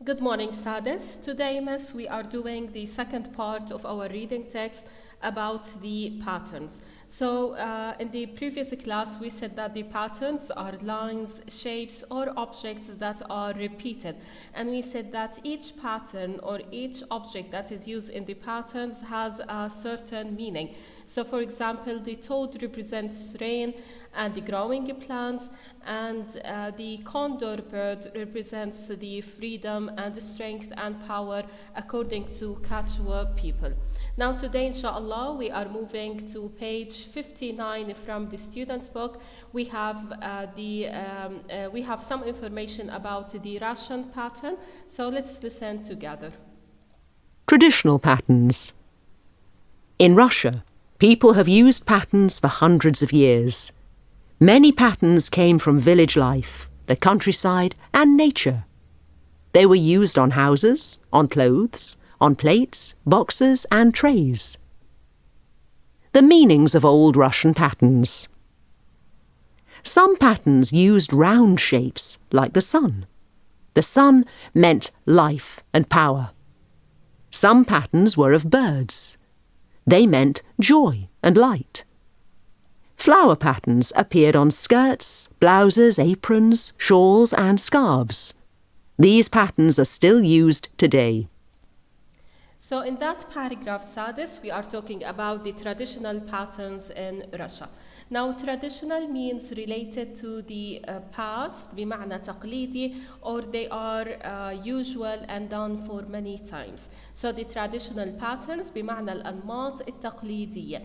Good morning, Sadis. Today, Miss, we are doing the second part of our reading text about the patterns. So, in the previous class, we said that the patterns are lines, shapes, or objects that are repeated. And we said that each pattern or each object that is used in the patterns has a certain meaning. So, for example, the toad represents rain and the growing plants, and the condor bird represents the freedom and strength and power according to Quechua people. Now today, inshallah, we are moving to page 59 from the student book. We have some information about the Russian pattern, so let's listen together. Traditional patterns. In Russia, people have used patterns for hundreds of years. Many patterns came from village life, the countryside, and nature. They were used on houses, on clothes, on plates, boxes, and trays. The meanings of old Russian patterns. Some patterns used round shapes, like the sun. The sun meant life and power. Some patterns were of birds. They meant joy and light. Flower patterns appeared on skirts, blouses, aprons, shawls, and scarves. These patterns are still used today. So in that paragraph, Sadis, we are talking about the traditional patterns in Russia. Now, traditional means related to the past, بمعنى تقليدي, or they are usual and done for many times. So the traditional patterns بمعنى الأنماط التقليدية.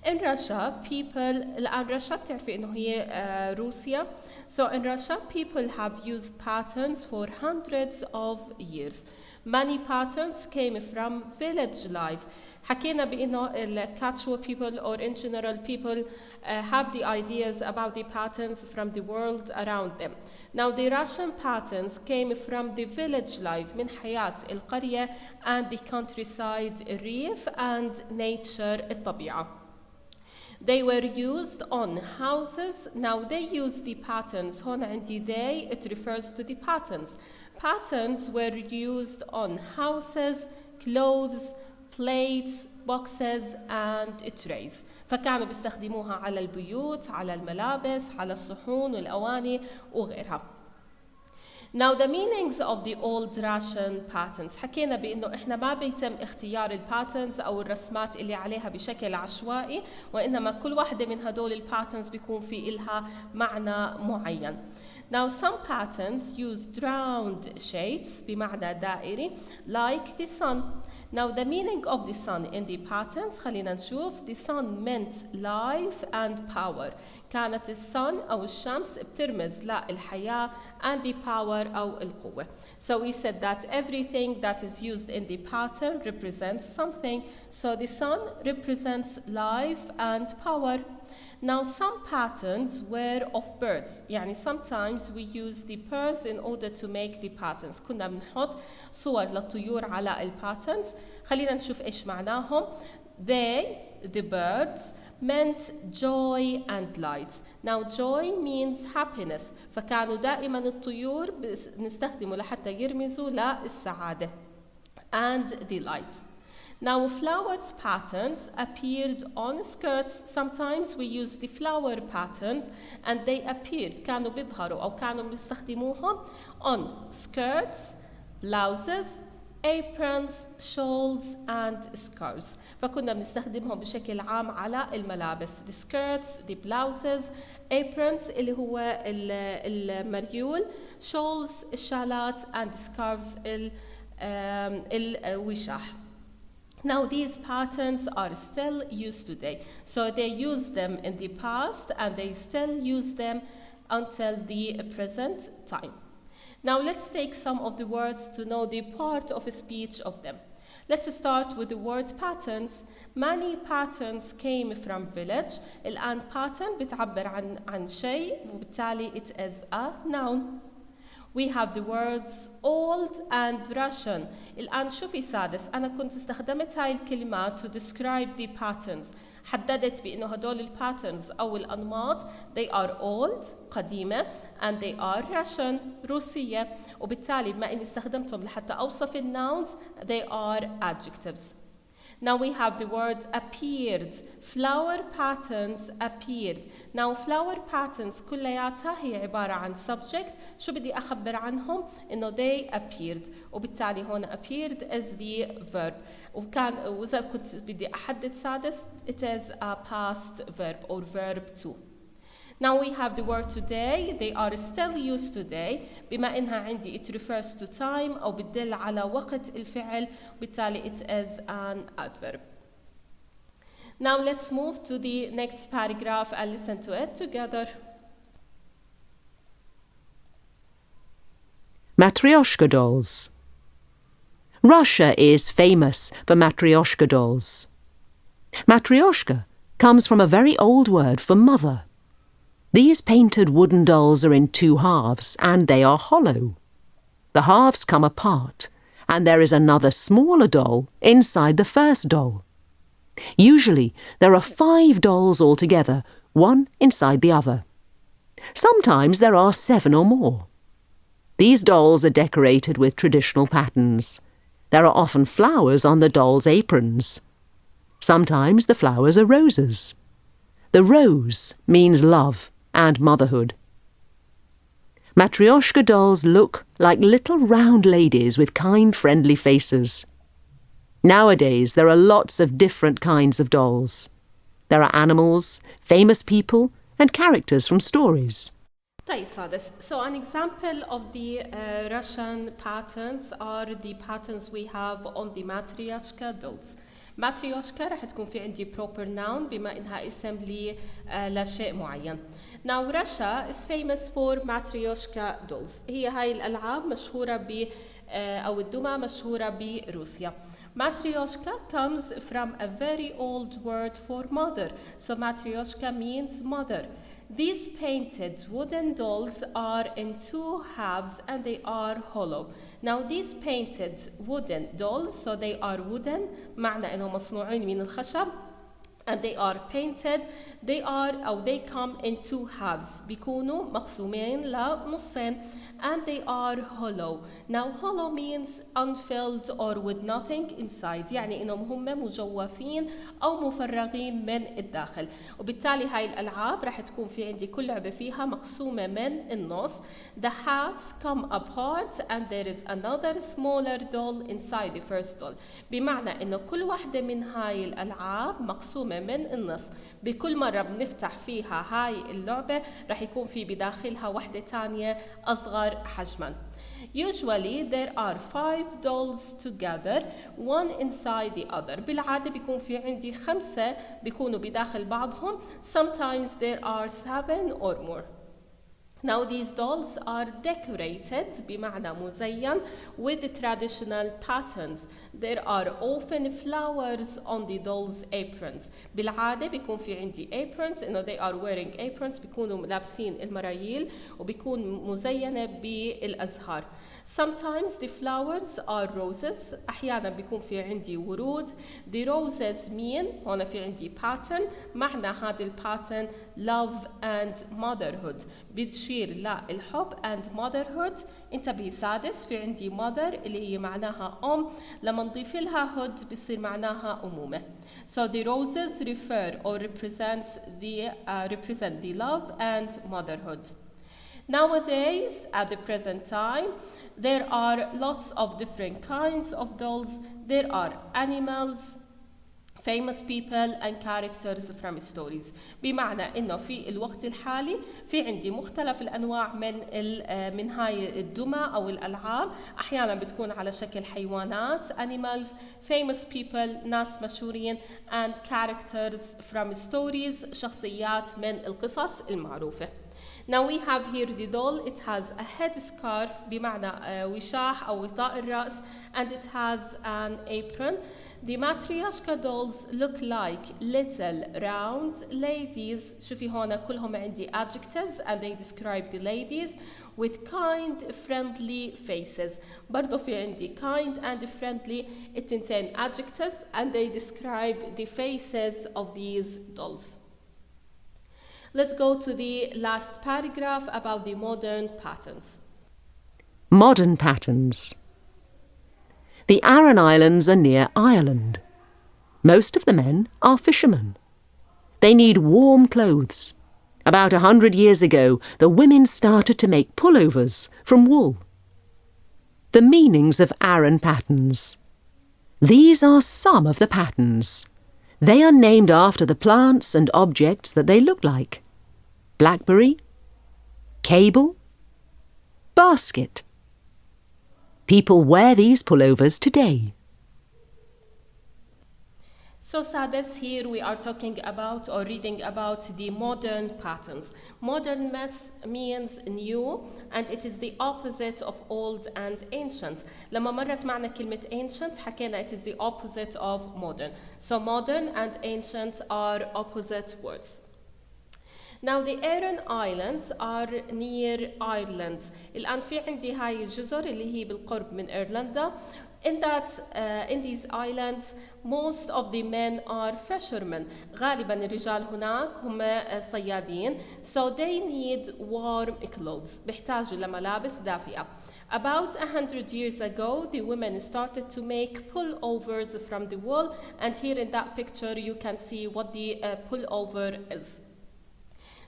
In Russia, الآن Russia بتعرفي إنه هي روسيا. So in Russia, people have used patterns for hundreds of years. Many patterns came from village life. حكينا بإنه Quechua people or in general people have the ideas about the patterns from the world around them. Now the Russian patterns came from the village life من حياة القرية and the countryside الريف and nature الطبيعة. They were used on houses. Now they use the patterns. هون عندي they, it refers to the patterns. Patterns were used on houses, clothes, plates, boxes, and trays. فكانوا بيستخدموها على البيوت، على الملابس، على الصحون والأواني وغيرها. Now the meanings of the old Russian patterns. حكينا بأنه إحنا ما بيتم اختيار الباترنز أو الرسمات اللي عليها بشكل عشوائي، وإنما كل واحدة من هدول الباترنز بيكون في إلها معنى معين. Now some patterns used round shapes بمعنى دائري like the sun. Now the meaning of the sun in the patterns خلينا نشوف. The sun meant life and power. كانت الsun أو الشمس بترمز للحياة and the power أو القوة. So we said that everything that is used in the pattern represents something. So the sun represents life and power. Now some patterns were of birds. يعني sometimes we use the birds in order to make the patterns. كنا بنحط صور للطيور على الباترنز. خلينا نشوف إيش معناهم. They, the birds, meant joy and light. Now joy means happiness. فكانوا دائما الطيور نستخدمه لحتى يرمزوا للسعادة. And the light. Now flowers patterns appeared on skirts. Sometimes we use the flower patterns and they appeared كانوا بيظهروا أو كانوا بيستخدموهم on skirts, blouses, aprons, shawls and scarves. فكنا بنستخدمهم بشكل عام على الملابس. The skirts, the blouses, aprons اللي هو المريول, shawls الشالات and scarves الوشاح. Now these patterns are still used today. So they use them in the past and they still use them until the present time. Now let's take some of the words to know the part of speech of them. Let's start with the word patterns. Many patterns came from village. الآن pattern بتعبر عن شيء وبالتالي it is a noun. We have the words old and Russian. الآن شوفي سادس، أنا كنت استخدمت هاي الكلمات to describe the patterns. حددت بأنه هدول الباترنز أو الأنماط they are old قديمة and they are Russian روسية، وبالتالي بما إني استخدمتهم لحتى أوصف الناونز they are adjectives. Now we have the word appeared. Flower patterns appeared. Now flower patterns كلياتها هي عبارة عن subject. شو بدي أخبر عنهم؟ إنه they appeared. وبالتالي هون appeared is the verb. وإذا كنت بدي أحدد سادس it is a past verb or verb to. Now we have the word today. They are still used today. بما إنها عندي it refers to time أو بتدل على وقت الفعل، وبالتالي it is an adverb. Now let's move to the next paragraph and listen to it together. Matryoshka dolls. Russia is famous for matryoshka dolls. Matryoshka comes from a very old word for mother. These painted wooden dolls are in two halves and they are hollow. The halves come apart and there is another smaller doll inside the first doll. Usually there are 5 dolls altogether, one inside the other. Sometimes there are 7 or more. These dolls are decorated with traditional patterns. There are often flowers on the dolls' aprons. Sometimes the flowers are roses. The rose means love and motherhood. Matryoshka dolls look like little round ladies with kind, friendly faces. Nowadays, there are lots of different kinds of dolls. There are animals, famous people, and characters from stories. طيب سادس. So an example of the Russian patterns are the patterns we have on the Matryoshka dolls. Matryoshka رح تكون في عندي proper noun بما إنها اسم لشيء معين. Now Russia is famous for Matryoshka dolls. هي هاي الألعاب مشهورة أو الدمى مشهورة بروسيا. Matryoshka comes from a very old word for mother. So Matryoshka means mother. These painted wooden dolls are in 2 halves and they are hollow. Now these painted wooden dolls, so they are wooden, معنى إنهم مصنوعين من الخشب, and they are painted, they come in 2 halves, بيكونوا مقسومين لنصين, and they are hollow. Now hollow means unfilled or with nothing inside, يعني إنهم هم مجوفين أو مفرغين من الداخل. وبالتالي هاي الألعاب راح تكون في عندي كل لعبة فيها مقسومة من النص. The halves come apart and there is another smaller doll inside the first doll. بمعنى إنه كل واحدة من هاي الألعاب مقسومة من النص. بكل مرة بنفتح فيها هاي اللعبة راح يكون في بداخلها واحدة تانية أصغر حجماً. Usually there are 5 dolls together, one inside the other. بالعادة بيكون في عندي 5 بيكونوا بداخل بعضهم. Sometimes there are 7 or more. Now these dolls are decorated بمعنى مزين with the traditional patterns. There are often flowers on the dolls' aprons. بالعادة بيكون في عندي aprons إنه they are wearing aprons بيكونوا لابسين المرايل وبيكون مزينة بالأزهار. Sometimes the flowers are roses. أحيانا بيكون في عندي ورود. The roses mean هنا في عندي pattern. معنى هذا الباترن love and motherhood. بتشير للحب and motherhood. انتبهي سادس في عندي mother اللي هي معناها لما نضيف لها hood بصير معناها أمومة. So the roses refer or represent the love and motherhood. Nowadays, at the present time, there are lots of different kinds of dolls. There are animals, famous people and characters from stories. بمعنى إنه في الوقت الحالي في عندي مختلف الأنواع من هاي الدمى أو الألعاب. أحيانا بتكون على شكل حيوانات animals, famous people ناس مشهورين and characters from stories شخصيات من القصص المعروفة. Now we have here the doll. It has a headscarf بمعنى وشاح أو غطاء الرأس, and it has an apron. The matryoshka dolls look like little round ladies. شوفي هون كلهم عندي adjectives and they describe the ladies with kind friendly faces. برضو في عندي kind and friendly, التنتين adjectives and they describe the faces of these dolls. Let's go to the last paragraph about the modern patterns. Modern patterns. The Aran Islands are near Ireland. Most of the men are fishermen. They need warm clothes. About 100 years ago, the women started to make pullovers from wool. The meanings of Aran patterns. These are some of the patterns. They are named after the plants and objects that they look like. Blackberry, cable, basket. People wear these pullovers today. So Sadis, here we are talking about or reading about the modern patterns. Modern means new, and it is the opposite of old and ancient. لما مرت معنا كلمة ancient حكينا it is the opposite of modern. So modern and ancient are opposite words. Now the Aran Islands are near Ireland. الآن في عندي هاي الجزر اللي هي بالقرب من إيرلندا. In these islands, most of the men are fishermen. غالباً الرجال هناك هم صيادين. So they need warm clothes. بيحتاجوا لملابس دافئة. About 100 years ago, the women started to make pullovers from the wool. And here in that picture, you can see what the pullover is.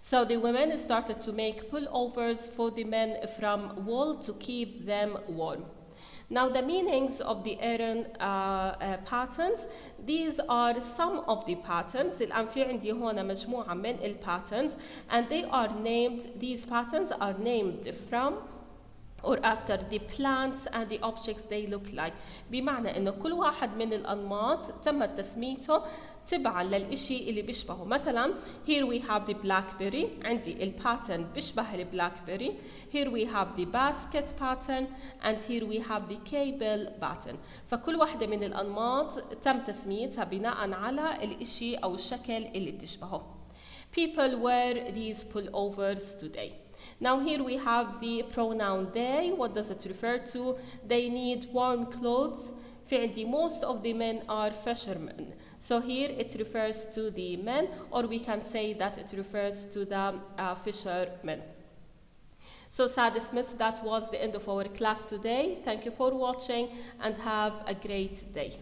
So the women started to make pullovers for the men from wool to keep them warm. Now the meanings of the Aran patterns, these are some of the patterns. الآن في عندي هنا مجموعة من patterns, and these patterns are named from or after the plants and the objects they look like. بمعنى إنه كل واحد من الأنماط تمت تسميته تبعا للإشي اللي بيشبهه. مثلا here we have the blackberry, عندي الباترن بيشبه البلاكبري. Here we have the basket pattern and here we have the cable pattern. فكل واحدة من الأنماط تم تسميتها بناء على الإشي أو الشكل اللي بتشبهه. People wear these pullovers today. Now here we have the pronoun they. What does it refer to? They need warm clothes. في عندي most of the men are fishermen. So here it refers to the men, or we can say that it refers to the fishermen. So Sadis Miss, that was the end of our class today. Thank you for watching and have a great day.